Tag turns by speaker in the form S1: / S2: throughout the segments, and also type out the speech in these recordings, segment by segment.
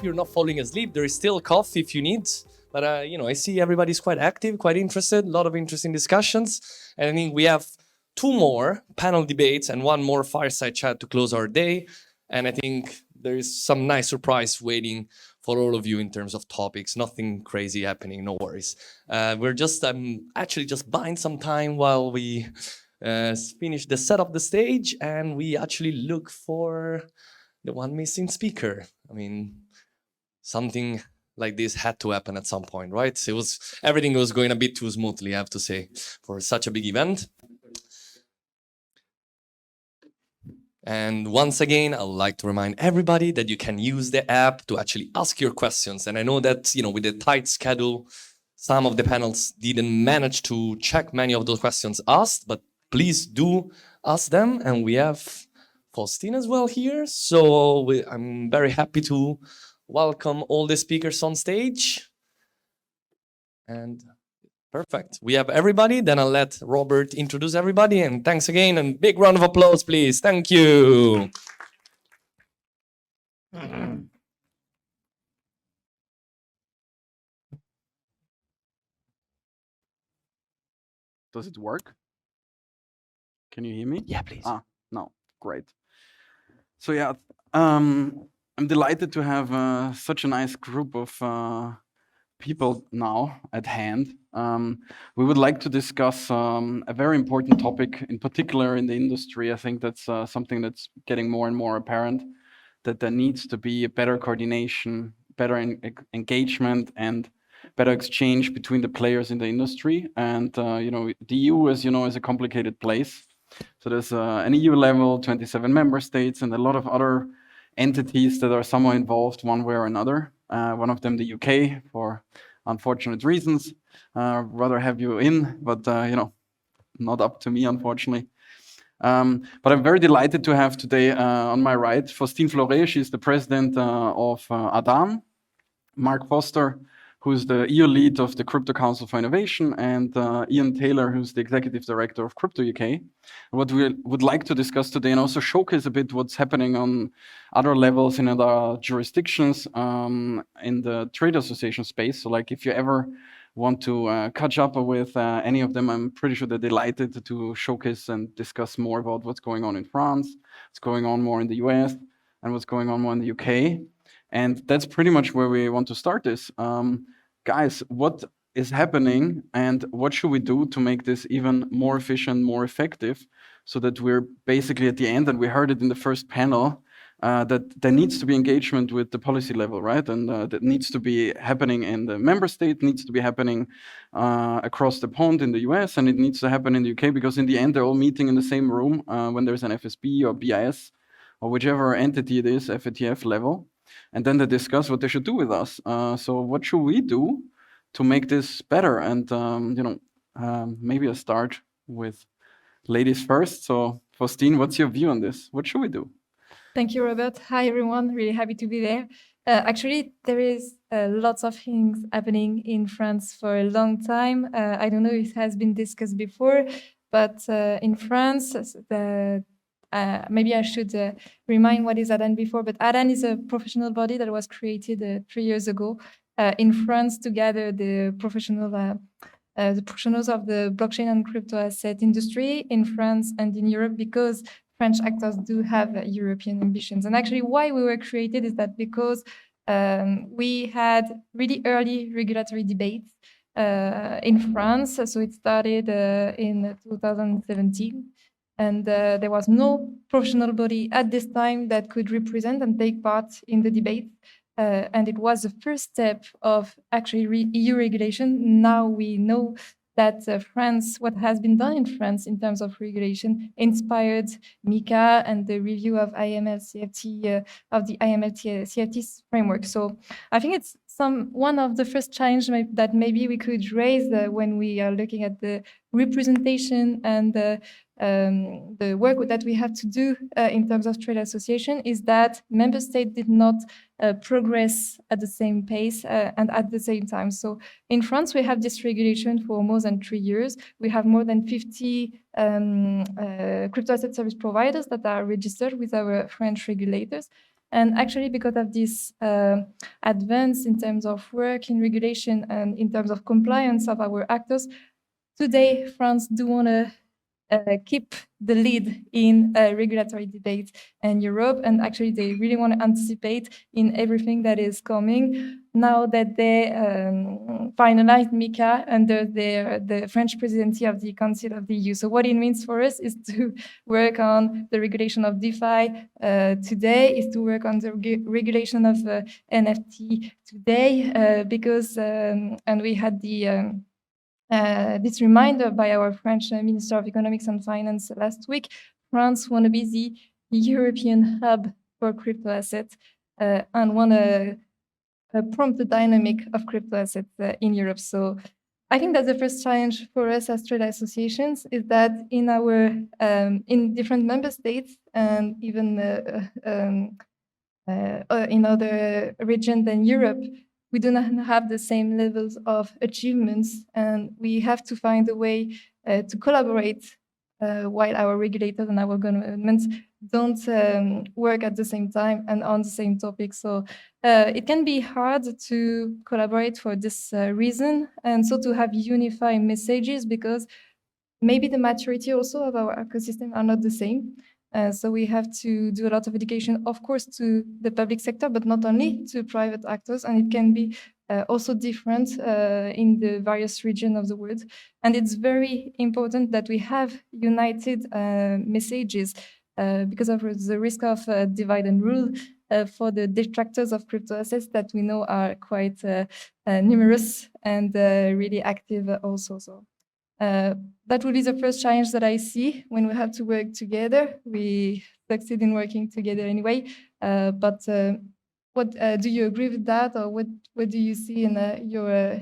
S1: hope you're not falling asleep. There is still coffee if you need. But, I see everybody's quite active, quite interested, a lot of interesting discussions. And I think we have 2 more panel debates and 1 more fireside chat to close our day. And I think there is some nice surprise waiting for all of you in terms of topics. Nothing crazy happening, no worries. We're just actually just buying some time while we finish the set of the stage and we actually look for the one missing speaker. I mean, something like this had to happen at some point, right? Everything was going a bit too smoothly, I have to say, for such a big event. And once again, I would like to remind everybody that you can use the app to actually ask your questions. And I know that, with the tight schedule, some of the panels didn't manage to check many of those questions asked, but please do ask them. And we have Faustine as well here. So I'm very happy to welcome all the speakers on stage. And perfect. We have everybody. Then I'll let Robert introduce everybody. And thanks again. And big round of applause, please. Thank you.
S2: Does it work? Can you hear me?
S1: Yeah, please.
S2: No, great. So yeah, I'm delighted to have such a nice group of people now at hand. We would like to discuss a very important topic, in particular in the industry. I think that's something that's getting more and more apparent, that there needs to be a better coordination, better engagement, and better exchange between the players in the industry. And the EU, as you know, is a complicated place. So there's an EU level, 27 member states, and a lot of other entities that are somehow involved one way or another. One of them, the UK, for unfortunate reasons. Rather have you in, but not up to me, unfortunately. But I'm very delighted to have today on my right Faustine Fleuret. She's the president of ADAN. Mark Foster, who's the EU lead of the Crypto Council for Innovation, and Ian Taylor, who's the executive director of Crypto UK. What we would like to discuss today and also showcase a bit what's happening on other levels in other jurisdictions in the trade association space. So like if you ever want to catch up with any of them, I'm pretty sure they're delighted to showcase and discuss more about what's going on in France, what's going on more in the US, and what's going on more in the UK. And that's pretty much where we want to start this. Guys, what is happening and what should we do to make this even more efficient, more effective, so that we're basically at the end, and we heard it in the first panel, that there needs to be engagement with the policy level, right? And that needs to be happening in the member state, needs to be happening across the pond in the US, and it needs to happen in the UK, because in the end, they're all meeting in the same room when there's an FSB or BIS or whichever entity it is, FATF level. And then they discuss what they should do with us. So what should we do to make this better? And maybe I'll start with ladies first. So Faustine, what's your view on this? What should we do?
S3: Thank you, Robert. Hi, everyone. Really happy to be there. Actually, there is lots of things happening in France for a long time. I don't know if it has been discussed before, but in France, maybe I should remind what is ADAN before, but ADAN is a professional body that was created 3 years ago in France to gather the professionals of the blockchain and crypto asset industry in France and in Europe, because French actors do have European ambitions. And actually why we were created is that because we had really early regulatory debates in France. So it started in 2017. And there was no professional body at this time that could represent and take part in the debate. And it was the first step of actually EU regulation. Now we know that what has been done in France in terms of regulation inspired MiCA and the review of IML-CFT, of the IML-CFT framework. So I think it's one of the first challenges that maybe we could raise when we are looking at the representation and the work that we have to do in terms of trade association is that member states did not progress at the same pace and at the same time. So in France, we have this regulation for more than 3 years. We have more than 50 crypto asset service providers that are registered with our French regulators. And actually, because of this advance in terms of work in regulation and in terms of compliance of our actors, today France do want to keep the lead in regulatory debates in Europe, and actually they really want to anticipate in everything that is coming now that they finalized MiCA under the French presidency of the Council of the EU. So what it means for us is to work on the regulation of DeFi today, is to work on the regulation of NFT today, because and we had the this reminder by our French Minister of Economics and Finance last week. France want to be the European hub for crypto assets and want to prompt the dynamic of crypto assets in Europe. So I think that's the first challenge for us as trade associations, is that in our in different member states and even in other regions than Europe, we do not have the same levels of achievements, and we have to find a way to collaborate while our regulators and our governments don't work at the same time and on the same topic. So it can be hard to collaborate for this reason, and so to have unified messages, because maybe the maturity also of our ecosystem are not the same. So we have to do a lot of education, of course, to the public sector, but not only to private actors. And it can be also different in the various regions of the world. And it's very important that we have united messages because of the risk of divide and rule for the detractors of crypto assets that we know are quite numerous and really active also. So. That would be the first challenge that I see when we have to work together. We succeed in working together anyway. But what do you agree with that, or what do you see in your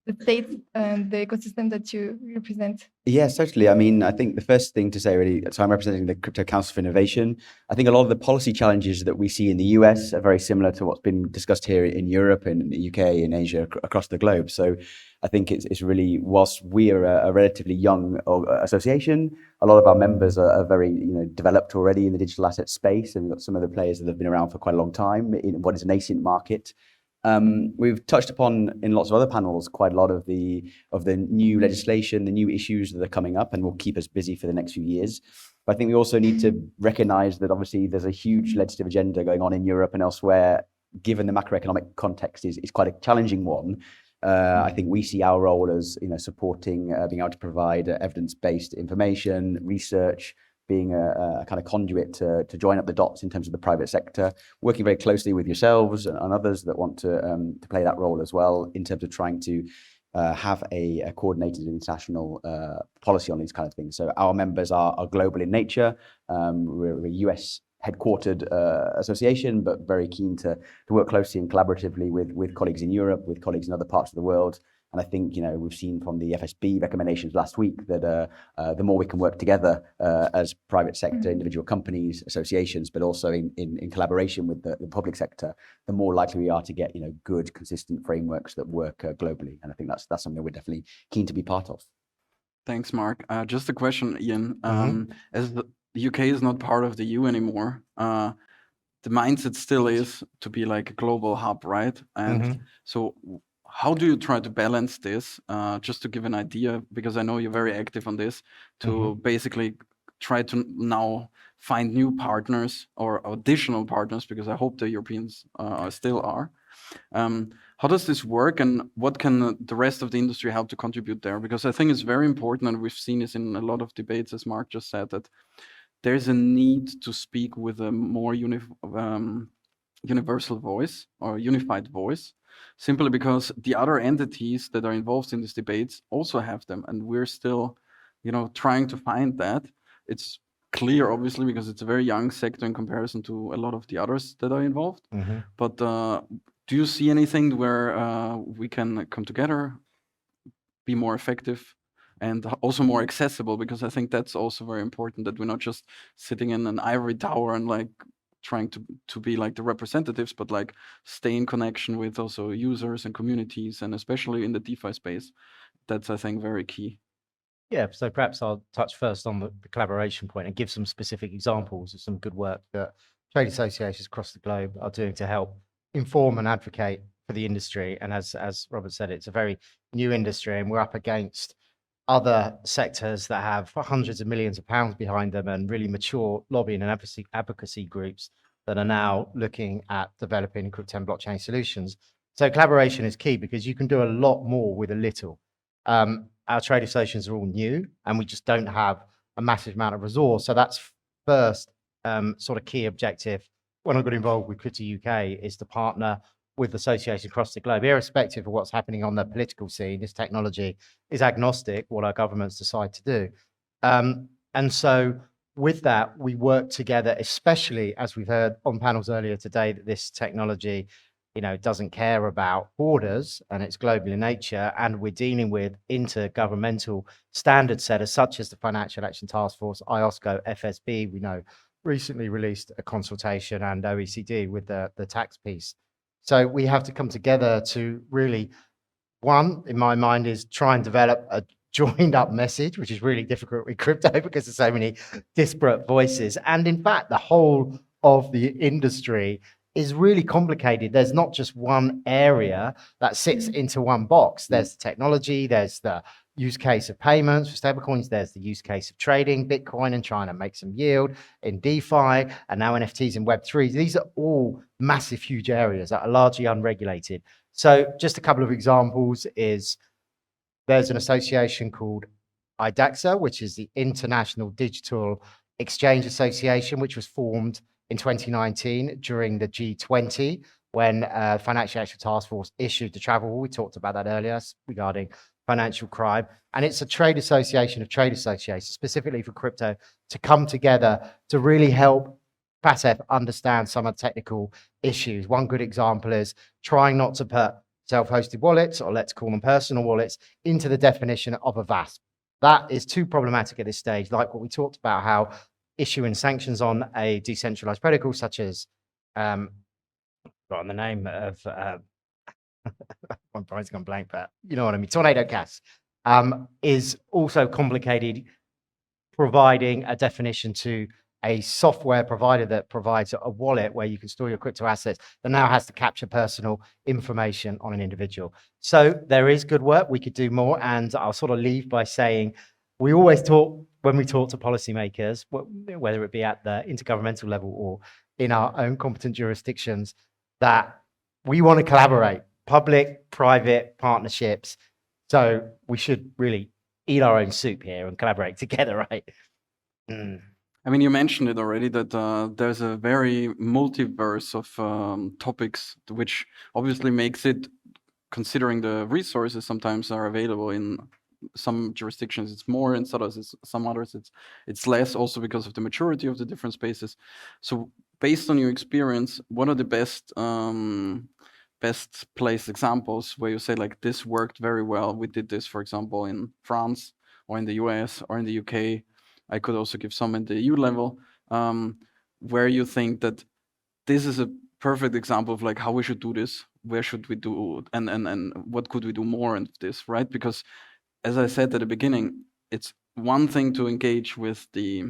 S3: the state and the ecosystem that you represent?
S4: Yes, totally. I mean, I think the first thing to say really, so I'm representing the Crypto Council for Innovation. I think a lot of the policy challenges that we see in the US are very similar to what's been discussed here in Europe, in the UK, in Asia, across the globe. So I think it's really, whilst we are a relatively young association, a lot of our members are very developed already in the digital asset space, and we've got some of the players that have been around for quite a long time in what is a nascent market. We've touched upon in lots of other panels quite a lot of the new legislation, the new issues that are coming up, and will keep us busy for the next few years. But I think we also need to recognize that obviously there's a huge legislative agenda going on in Europe and elsewhere, given the macroeconomic context is quite a challenging one. I think we see our role as supporting, being able to provide evidence-based information, research, being a kind of conduit to join up the dots in terms of the private sector, working very closely with yourselves and others that want to play that role as well in terms of trying to have a coordinated international policy on these kind of things. So our members are global in nature. We're a US headquartered association, but very keen to work closely and collaboratively with colleagues in Europe, with colleagues in other parts of the world. And I think, we've seen from the FSB recommendations last week that the more we can work together as private sector, individual companies, associations, but also in collaboration with the public sector, the more likely we are to get, good, consistent frameworks that work globally. And I think that's something we're definitely keen to be part of.
S2: Thanks, Mark. Just a question, Ian. As the UK is not part of the EU anymore, the mindset still is to be like a global hub, right? And so how do you try to balance this, just to give an idea, because I know you're very active on this, to basically try to now find new partners or additional partners, because I hope the Europeans still are. How does this work, and what can the rest of the industry help to contribute there? Because I think it's very important, and we've seen this in a lot of debates, as Mark just said, that there's a need to speak with a more universal voice or unified voice, simply because the other entities that are involved in these debates also have them, and we're still, trying to find that. It's clear, obviously, because it's a very young sector in comparison to a lot of the others that are involved. But do you see anything where we can come together, be more effective, and also more accessible? Because I think that's also very important, that we're not just sitting in an ivory tower and like trying to be like the representatives, but like stay in connection with also users and communities, and especially in the DeFi space. That's, I think, very key.
S5: Yeah, so perhaps I'll touch first on the collaboration point and give some specific examples of some good work that trade associations across the globe are doing to help inform and advocate for the industry. And as Robert said, it's a very new industry, and we're up against other sectors that have hundreds of millions of pounds behind them and really mature lobbying and advocacy groups that are now looking at developing crypto and blockchain solutions. So collaboration is key because you can do a lot more with a little. Our trade associations are all new, and we just don't have a massive amount of resource. So that's first sort of key objective when I got involved with Crypto UK, is to partner with associations across the globe, irrespective of what's happening on the political scene. This technology is agnostic what our governments decide to do. And so with that, we work together, especially as we've heard on panels earlier today, that this technology, you know, doesn't care about borders and it's global in nature. And we're dealing with intergovernmental standard setters such as the Financial Action Task Force, IOSCO, FSB, we know recently released a consultation, and OECD with the tax piece. So we have to come together to really, one, in my mind, is try and develop a joined up message, which is really difficult with crypto because there's so many disparate voices. And in fact, the whole of the industry is really complicated. There's not just one area that sits into one box. There's the technology, there's the use case of payments for stablecoins, there's the use case of trading Bitcoin and trying to make some yield in DeFi, and now NFTs and Web3. These are all massive, huge areas that are largely unregulated. So just a couple of examples is there's an association called IDAXA, which is the International Digital Exchange Association, which was formed in 2019 during the G20 when Financial Action Task Force issued the travel rule. We talked about that earlier regarding financial crime. And it's a trade association of trade associations, specifically for crypto, to come together to really help FATF understand some of the technical issues. One good example is trying not to put self-hosted wallets, or let's call them personal wallets, into the definition of a VASP. That is too problematic at this stage, like what we talked about, how issuing sanctions on a decentralized protocol, such as, forgotten the name of, my brain's gone blank, but you know what I mean, Tornado Cash, is also complicated, providing a definition to a software provider that provides a wallet where you can store your crypto assets that now has to capture personal information on an individual. So there is good work. We could do more. And I'll sort of leave by saying, we always talk, when we talk to policymakers, whether it be at the intergovernmental level or in our own competent jurisdictions, that we want to collaborate, public, private partnerships. So we should really eat our own soup here and collaborate together, right?
S2: I mean, you mentioned it already that there's a very multiverse of topics, which obviously makes it, considering the resources sometimes are available in some jurisdictions, it's more, in some others it's less, also because of the maturity of the different spaces. So based on your experience, what are the best place examples where you say, like, this worked very well? We did this, for example, in France or in the US or in the UK. I could also give some at the EU level, where you think that this is a perfect example of like how we should do this, where should we do, and what could we do more in this, right? Because as I said at the beginning, it's one thing to engage with the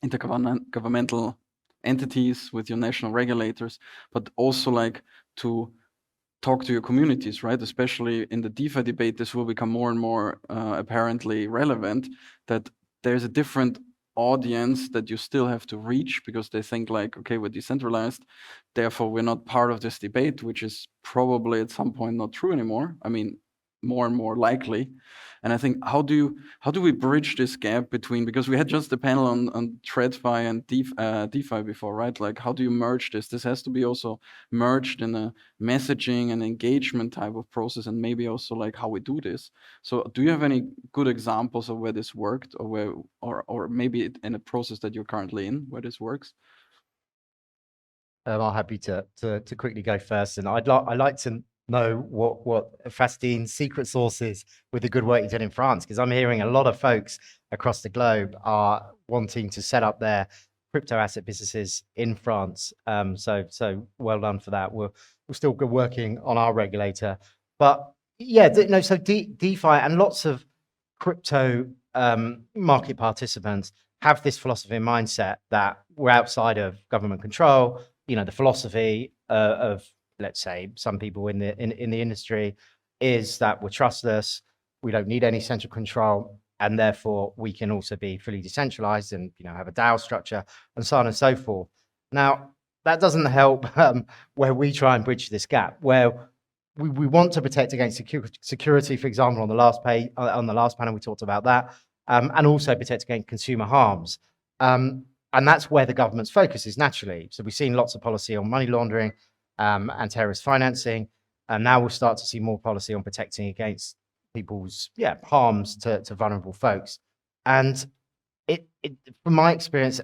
S2: intergovernmental entities, with your national regulators, but also like to talk to your communities, right? Especially in the DeFi debate, this will become more and more apparently relevant, that there's a different audience that you still have to reach, because they think like, okay, we're decentralized, therefore we're not part of this debate, which is probably at some point not true anymore. I mean, more and more likely. And I think, how do we bridge this gap between, because we had just a panel on TradFi and DeFi before, right? Like, how do you merge this? This has to be also merged in a messaging and engagement type of process, and maybe also like how we do this. So do you have any good examples of where this worked, or where, or maybe in a process that you're currently in where this works?
S5: I'm happy to quickly go first, and I'd like to know what Faustine's secret sauce is with the good work you've done in France, because I'm hearing a lot of folks across the globe are wanting to set up their crypto asset businesses in France. So well done for that. We're still good working on our regulator, but yeah, so DeFi and lots of crypto market participants have this philosophy and mindset that we're outside of government control. You know, the philosophy of, let's say, some people in the industry is that we're trustless, we don't need any central control, and therefore we can also be fully decentralized and, you know, have a DAO structure and so on and so forth. Now, that doesn't help where we try and bridge this gap, where we want to protect against security, for example, on the last panel we talked about that, and also protect against consumer harms. And that's where the government's focus is naturally. So we've seen lots of policy on money laundering and terrorist financing, and now we'll start to see more policy on protecting against people's harms to vulnerable folks. And it from my experience,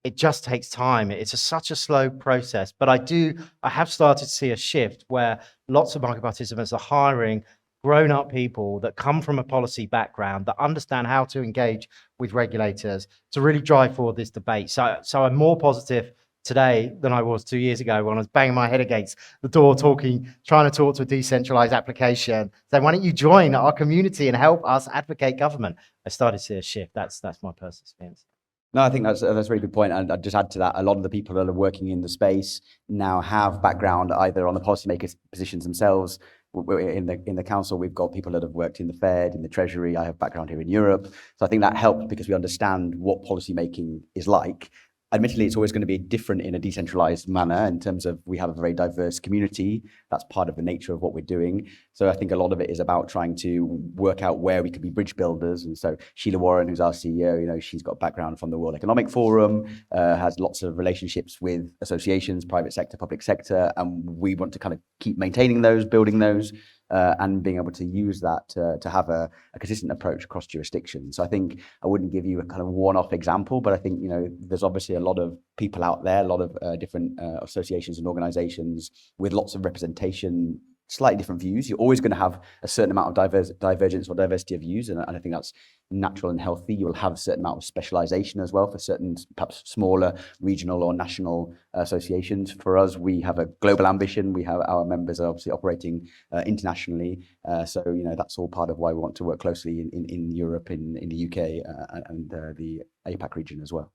S5: it just takes time. It's such a slow process, but I have started to see a shift where lots of market participants are hiring grown-up people that come from a policy background, that understand how to engage with regulators to really drive forward this debate. So I'm more positive today than I was 2 years ago when I was banging my head against the door trying to talk to a decentralized application, saying, why don't you join our community and help us advocate government? I started to see a shift. That's my personal experience.
S4: No, I think that's a very good point. And I'd just add to that, a lot of the people that are working in the space now have background either on the policymakers' positions themselves. In the council, we've got people that have worked in the Fed, in the Treasury. I have background here in Europe. So I think that helps because we understand what policymaking is like. Admittedly, it's always going to be different in a decentralized manner in terms of we have a very diverse community. That's part of the nature of what we're doing. So I think a lot of it is about trying to work out where we could be bridge builders. And so Sheila Warren, who's our CEO, you know, she's got background from the World Economic Forum, has lots of relationships with associations, private sector, public sector, and we want to kind of keep maintaining those, building those, and being able to use that to have a consistent approach across jurisdictions. So I think I wouldn't give you a kind of one-off example, but I think, you know, there's obviously a lot of people out there, a lot of different associations and organizations with lots of representation, slightly different views. You're always going to have a certain amount of divergence or diversity of views, and I think that's natural and healthy. You'll have a certain amount of specialization as well for certain perhaps smaller regional or national associations. For us, we have a global ambition. We have our members are obviously operating internationally. So, you know, that's all part of why we want to work closely in Europe, in the UK and the APAC region as well.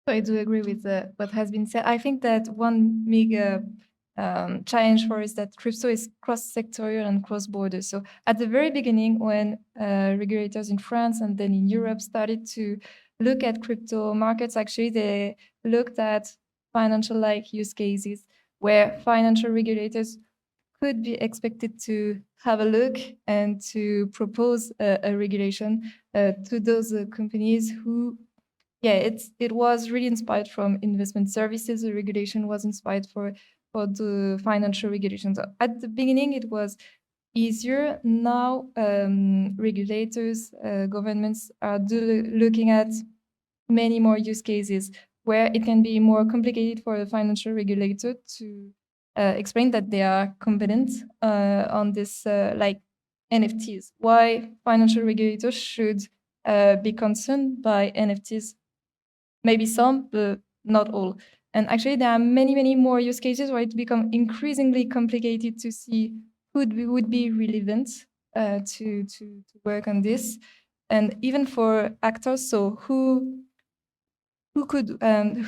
S3: So I do agree with what has been said. I think that one big challenge for is that crypto is cross-sectorial and cross-border. So at the very beginning, when regulators in France and then in Europe started to look at crypto markets, actually they looked at financial-like use cases where financial regulators could be expected to have a look and to propose a regulation to those companies who, it was really inspired from investment services. The regulation was inspired for the financial regulations. At the beginning, it was easier. Now, regulators, governments are looking at many more use cases where it can be more complicated for a financial regulator to explain that they are competent on this, like NFTs. Why financial regulators should be concerned by NFTs? Maybe some, but not all. And actually, there are many, many more use cases where it becomes increasingly complicated to see who would be relevant to work on this. And even for actors, so who could,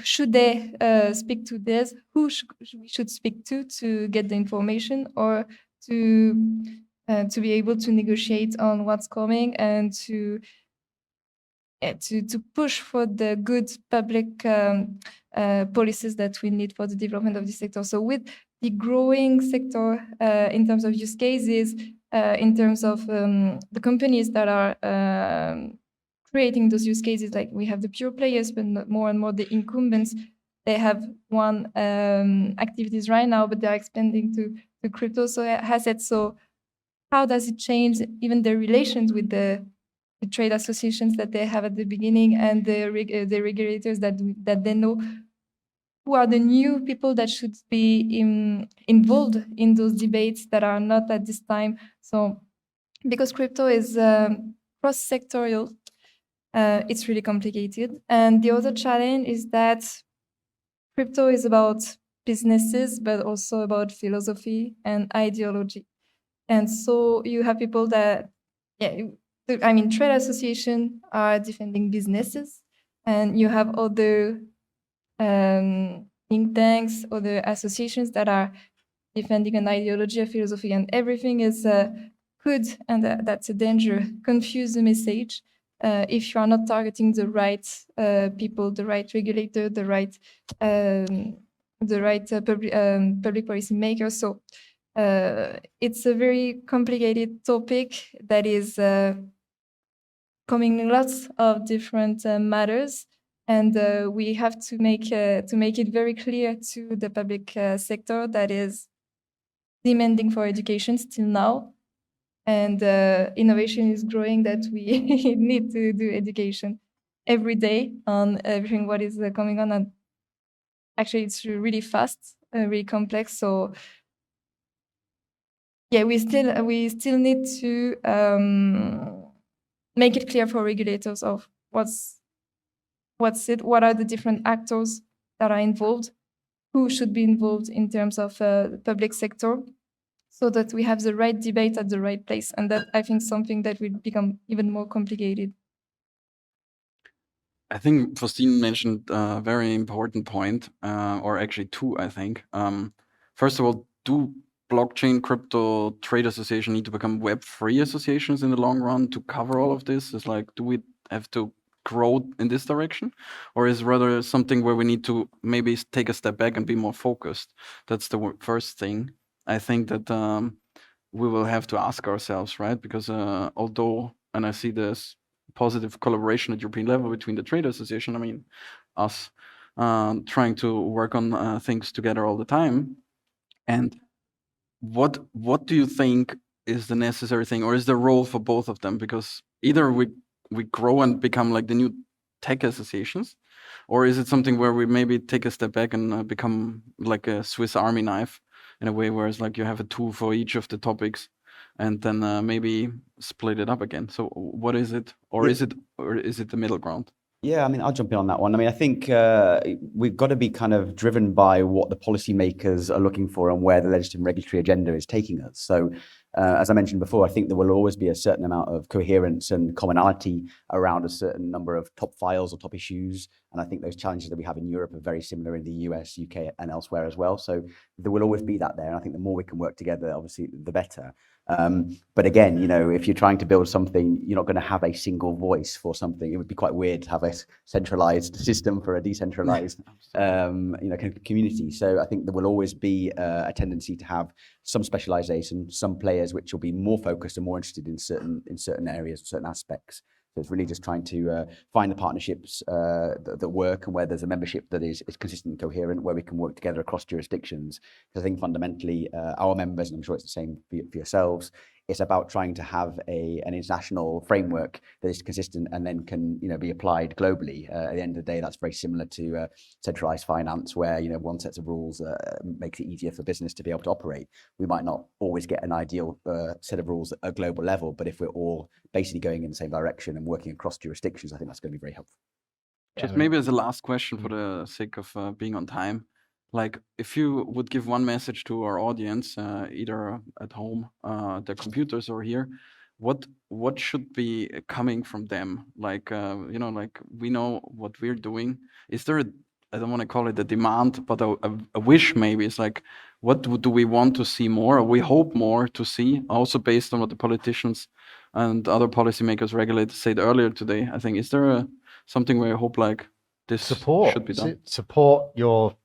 S3: should they speak to this? Who we should speak to get the information or to be able to negotiate on what's coming and to push for the good public policies that we need for the development of this sector. So with the growing sector in terms of use cases, in terms of the companies that are creating those use cases, like we have the pure players, but more and more the incumbents, they have one activities right now, but they're expanding to crypto assets. So how does it change even the relations with the trade associations that they have at the beginning and the regulators that they know? Who are the new people that should be involved in those debates that are not at this time? So because crypto is cross-sectorial, it's really complicated. And the other challenge is that crypto is about businesses, but also about philosophy and ideology. And so you have people that, the trade associations are defending businesses, and you have other think tanks, other associations that are defending an ideology, a philosophy, and everything is could, and that's a danger, confuse the message if you are not targeting the right people, the right regulator, the right public policy makers. So it's a very complicated topic that is coming in lots of different matters, and we have to make it very clear to the public sector that is demanding for education still now, and innovation is growing, that we need to do education every day on everything what is coming on, and actually it's really fast, really complex. So yeah, we still need to make it clear for regulators of what are the different actors that are involved, who should be involved in terms of the public sector, so that we have the right debate at the right place. And that, I think, something that will become even more complicated.
S2: I think Faustine mentioned a very important point, or actually two, I think. First of all, do blockchain crypto trade association need to become Web3 associations in the long run to cover all of this? It's like, do we have to grow in this direction? Or is it rather something where we need to maybe take a step back and be more focused? That's the first thing. I think that we will have to ask ourselves, right? Because although, and I see this positive collaboration at European level between the trade association, I mean, us trying to work on things together all the time. And what do you think is the necessary thing, or is the role for both of them? Because either we grow and become like the new tech associations, or is it something where we maybe take a step back and become like a Swiss Army knife in a way where it's like you have a tool for each of the topics, and then maybe split it up again? So what is it, or is it the middle ground?
S4: Yeah, I mean, I'll jump in on that one. I mean, I think we've got to be kind of driven by what the policymakers are looking for and where the legislative and regulatory agenda is taking us. So, as I mentioned before, I think there will always be a certain amount of coherence and commonality around a certain number of top files or top issues. And I think those challenges that we have in Europe are very similar in the US, UK, and elsewhere as well. So there will always be that there. And I think the more we can work together, obviously, the better. But again, you know, if you're trying to build something, you're not going to have a single voice for something. It would be quite weird to have a centralized system for a decentralized, community. So I think there will always be a tendency to have some specialization, some players which will be more focused and more interested in certain areas, certain aspects. So it's really just trying to find the partnerships that work, and where there's a membership that is consistent and coherent, where we can work together across jurisdictions. Because I think fundamentally our members, and I'm sure it's the same for yourselves, it's about trying to have an international framework that is consistent and then can be applied globally. At the end of the day, that's very similar to centralized finance, where one set of rules makes it easier for business to be able to operate. We might not always get an ideal set of rules at a global level, but if we're all basically going in the same direction and working across jurisdictions, I think that's going to be very helpful.
S2: Just maybe as a last question, for the sake of being on time, like if you would give one message to our audience, either at home, their computers, or here, what should be coming from them? Like like we know what we're doing. Is there I don't want to call it a demand, but a wish maybe? It's like, what do we want to see more, or we hope more to see, also based on what the politicians and other policymakers, regulators said earlier today? I think, is there something where you hope like this should be done?
S5: Support your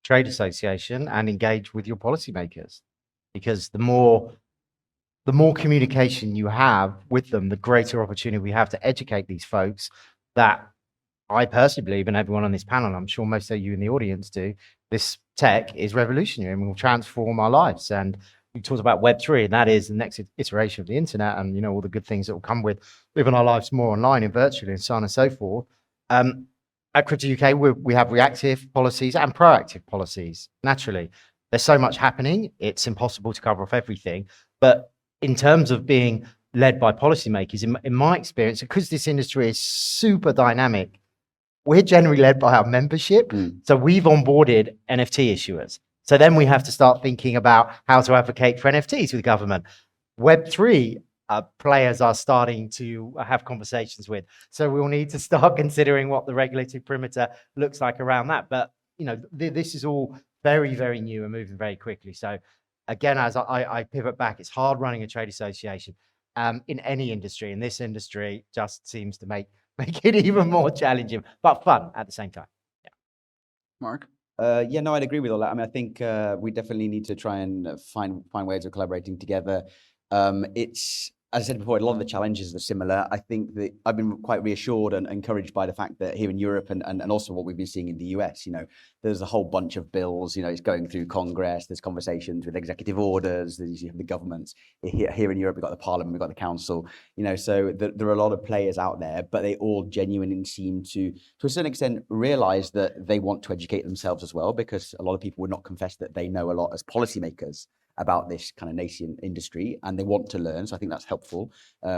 S5: trade association and engage with your policymakers, because the more communication you have with them, the greater opportunity we have to educate these folks. That I personally believe, and everyone on this panel, I'm sure most of you in the audience do, this tech is revolutionary and will transform our lives. And we talked about Web3, and that is the next iteration of the internet, and all the good things that will come with living our lives more online and virtually, and so on and so forth. At Crypto UK, we have reactive policies and proactive policies. Naturally, there's so much happening, it's impossible to cover off everything. But in terms of being led by policymakers, in my experience, because this industry is super dynamic, we're generally led by our membership. So we've onboarded NFT issuers. So then we have to start thinking about how to advocate for NFTs with government. Web3, players are starting to have conversations with. So we'll need to start considering what the regulatory perimeter looks like around that. But this is all very, very new and moving very quickly. So again, as I pivot back, it's hard running a trade association in any industry. And this industry just seems to make it even more challenging, but fun at the same time. Yeah.
S2: Mark?
S4: Yeah, no, I'd agree with all that. I mean, I think we definitely need to try and find ways of collaborating together. It's, as I said before, a lot of the challenges are similar. I think that I've been quite reassured and encouraged by the fact that here in Europe and also what we've been seeing in the US, there's a whole bunch of bills, it's going through Congress, there's conversations with executive orders, there's the governments. Here in Europe, we've got the Parliament, we've got the Council, so there are a lot of players out there, but they all genuinely seem to a certain extent, realize that they want to educate themselves as well, because a lot of people would not confess that they know a lot as policymakers about this kind of nascent industry, and they want to learn. So I think that's helpful.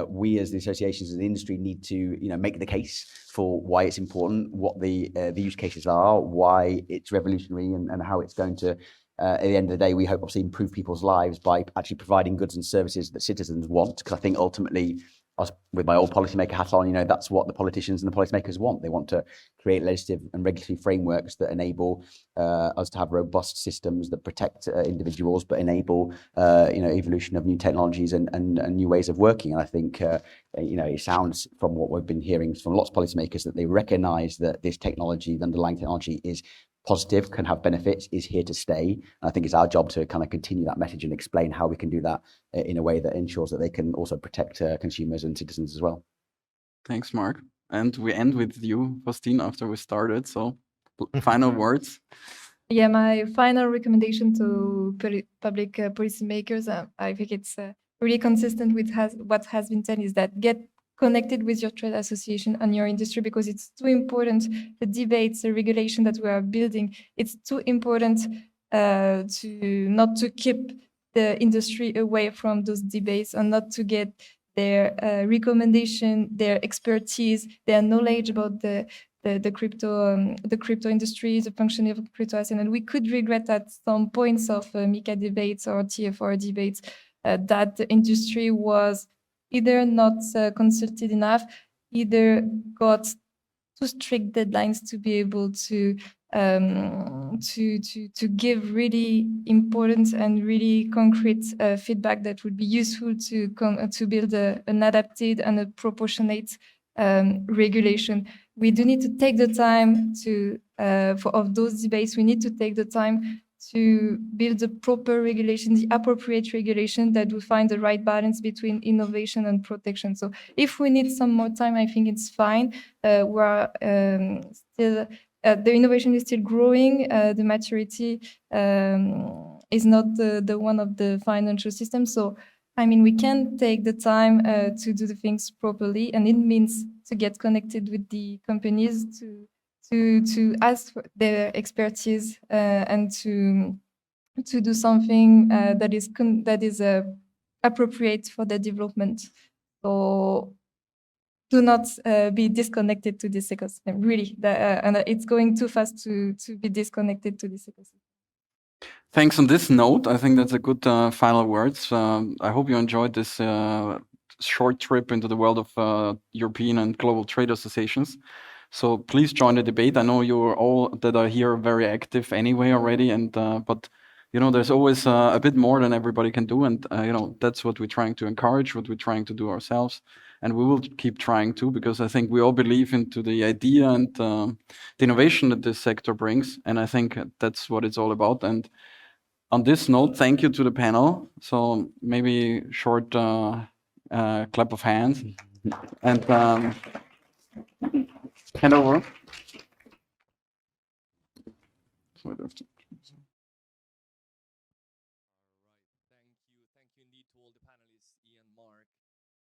S4: We as the associations and the industry need to, make the case for why it's important, what the use cases are, why it's revolutionary, and how it's going to, at the end of the day, we hope obviously improve people's lives by actually providing goods and services that citizens want. Because I think ultimately, with my old policymaker hat on, that's what the politicians and the policymakers want. They want to create legislative and regulatory frameworks that enable us to have robust systems that protect individuals, but enable, evolution of new technologies and new ways of working. And I think, it sounds from what we've been hearing from lots of policymakers that they recognize that this technology, the underlying technology, is positive, can have benefits, is here to stay. And I think it's our job to kind of continue that message and explain how we can do that in a way that ensures that they can also protect consumers and citizens as well.
S2: Thanks, Mark. And we end with you, Faustine, after we started. So final words.
S3: Yeah, my final recommendation to public policymakers, I think it's really consistent with what has been said, is that get connected with your trade association and your industry, because it's too important. The debates, the regulation that we are building, it's too important to not to keep the industry away from those debates and not to get their recommendation, their expertise, their knowledge about the crypto industry, the functioning of crypto asset. And we could regret at some points of MiCA debates or TFR debates that the industry was either not consulted enough, either got too strict deadlines to be able to give really important and really concrete feedback that would be useful to build an adapted and a proportionate regulation. We do need to take the time of those debates. We need to take the time to build the proper regulation, the appropriate regulation that will find the right balance between innovation and protection. So if we need some more time, I think it's fine. We're still, the innovation is still growing. The maturity is not the one of the financial system. So, I mean, we can take the time to do the things properly, and it means to get connected with the companies, to ask for their expertise and to do something that is appropriate for their development. So do not be disconnected to this ecosystem. Really, and it's going too fast to be disconnected to this ecosystem.
S2: Thanks. On this note, I think that's a good final words. I hope you enjoyed this short trip into the world of European and global trade associations. So please join the debate. I know you're all that are here very active anyway already, and but there's always a bit more than everybody can do, and that's what we're trying to encourage, what we're trying to do ourselves, and we will keep trying to, because I think we all believe into the idea and the innovation that this sector brings, and I think that's what it's all about. And on this note, thank you to the panel. So maybe short clap of hands and hand over.
S1: Thank you indeed to all the panelists, Ian, Mark,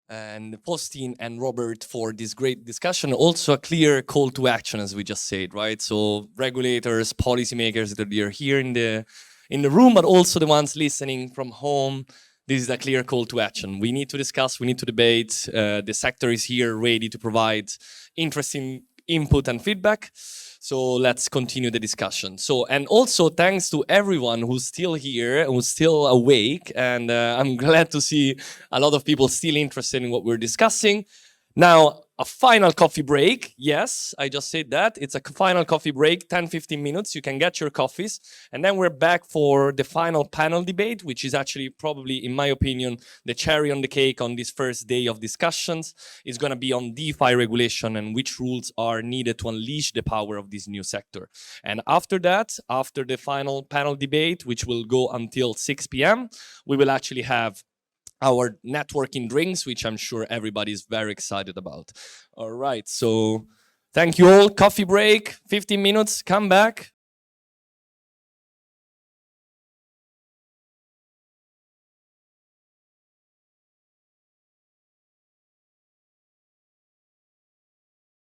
S1: and Faustine and Robert, for this great discussion. Also a clear call to action, as we just said, right? So regulators, policymakers that are here in the room, but also the ones listening from home. This is a clear call to action. We need to discuss, we need to debate. The sector is here ready to provide interesting input and feedback. So let's continue the discussion. So, and also thanks to everyone who's still here, who's still awake. And I'm glad to see a lot of people still interested in what we're discussing. Now, a final coffee break. Yes, I just said that. It's a final coffee break, 10-15 minutes. You can get your coffees. And then we're back for the final panel debate, which is actually probably, in my opinion, the cherry on the cake on this first day of discussions. It's going to be on DeFi regulation and which rules are needed to unleash the power of this new sector. And after that, after the final panel debate, which will go until 6 p.m., we will actually have our networking drinks, which I'm sure everybody's very excited about. All right, so thank you all. Coffee break, 15 minutes, come back.